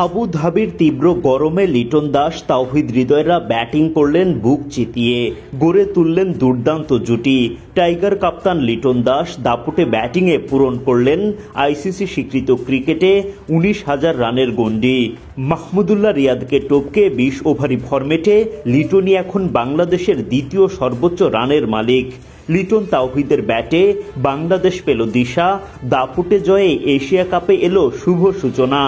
আবু ধাবির তীব্র গরমে লিটন দাস তাওহিদ হৃদয়রা ব্যাটিং করলেন বুক চিতিয়ে, গড়ে তুললেন দুর্দান্ত জুটি। টাইগার কাপ্তান লিটন দাস দাপুটে ব্যাটিংয়ে পূরণ করলেন আইসিসি স্বীকৃত ক্রিকেটে 19,000 রানের গণ্ডি। মাহমুদুল্লাহ রিয়াদকে টপকে 20 ওভারি ফরম্যাটে লিটনই এখন বাংলাদেশের দ্বিতীয় সর্বোচ্চ রানের মালিক। লিটন তাওহিদের ব্যাটে বাংলাদেশ পেল দিশা, দাপুটে জয়ে এশিয়া কাপে এলো শুভ সূচনা।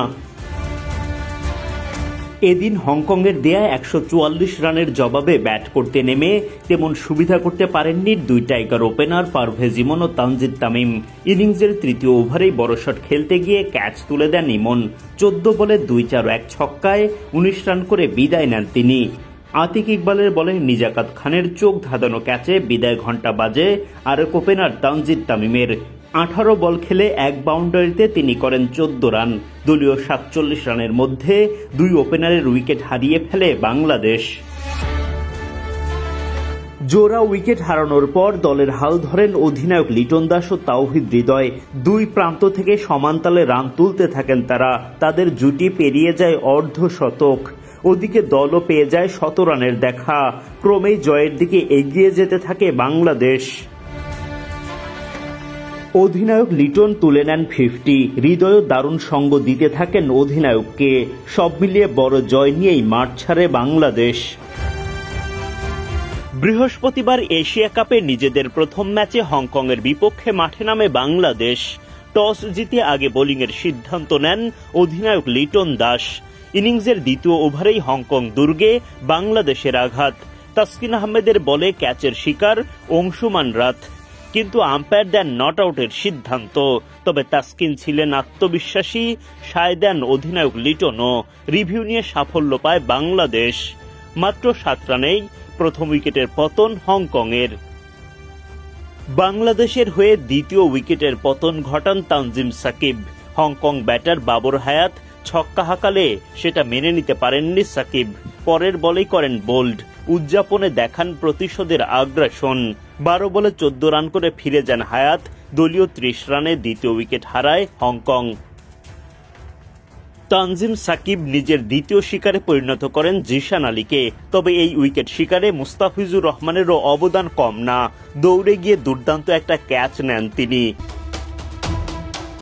এদিন হংকংয়ের দেয়া 144 রানের জবাবে ব্যাট করতে নেমে তেমন সুবিধা করতে পারেননি দুই টাইগার ওপেনার পারভেজ ইমন ও তানজিদ তামিম। ইনিংসের তৃতীয় ওভারেই বড় শট খেলতে গিয়ে ক্যাচ তুলে দেন ইমন। 14 বলে 2-4-1 ছক্কায় 19 রান করে বিদায় নেন তিনি। আতিক ইকবালের বলে নিজাকাত খানের চোখ ধাঁধানো ক্যাচে বিদায় ঘণ্টা বাজে আরেক ওপেনার তানজিদ তামিমের। 18 বল খেলে এক বাউন্ডারিতে তিনি করেন 14 রান। দলীয় 47 রানের মধ্যে দুই ওপেনারের উইকেট হারিয়ে ফেলে বাংলাদেশ। জোড়া উইকেট হারানোর পর দলের হাল ধরেন অধিনায়ক লিটন দাস ও তাওহিদ হৃদয়। দুই প্রান্ত থেকে সমানতালে রান তুলতে থাকেন তারা। তাদের জুটি পেরিয়ে যায় অর্ধশতক। ওদিকে দলও পেয়ে যায় 100 রানের দেখা। ক্রমেই জয়ের দিকে এগিয়ে যেতে থাকে বাংলাদেশ। অধিনায়ক লিটন তুলে নেন 50। হৃদয়ও দারুণ সঙ্গ দিতে থাকেন অধিনায়ককে। সব মিলিয়ে বড় জয় নিয়েই মাঠ ছাড়ে বাংলাদেশ। বৃহস্পতিবার এশিয়া কাপে নিজেদের প্রথম ম্যাচে হংকংয়ের বিপক্ষে মাঠে নামে বাংলাদেশ। টস জিতে আগে বোলিংয়ের সিদ্ধান্ত নেন অধিনায়ক লিটন দাস। ইনিংসের দ্বিতীয় ওভারেই হংকং দুর্গে বাংলাদেশের আঘাত। তাসকিন আহমেদের বলে ক্যাচের শিকার অংশুমান রাত, কিন্তু আম্পায়ার দেন নট আউটের সিদ্ধান্ত। তবে তাসকিন ছিলেন আত্মবিশ্বাসী, সায় দেন অধিনায়ক লিটনও। রিভিউ নিয়ে সাফল্য পায় বাংলাদেশ। মাত্র 7 রানেই প্রথম উইকেটের পতন হংকংয়ের। বাংলাদেশের হয়ে দ্বিতীয় উইকেটের পতন ঘটান তানজিম সাকিব। হংকং ব্যাটার বাবর হায়াত ছক্কা হাঁকালে সেটা মেনে নিতে পারেননি সাকিব। পরের বলেই করেন বোল্ড। উদযাপনে দেখান প্রতিশোধের আগ্রাসন। 12 বলে 14 রান করে ফিরে যান হায়াত। দলীয় 30 রানে দ্বিতীয় উইকেট হারায় হংকং। তানজিম সাকিব নিজের দ্বিতীয় শিকারে পরিণত করেন জিশান আলীকে। তবে এই উইকেট শিকারে মুস্তাফিজুর রহমানেরও অবদান কম না। দৌড়ে গিয়ে দুর্দান্ত একটা ক্যাচ নেন তিনি।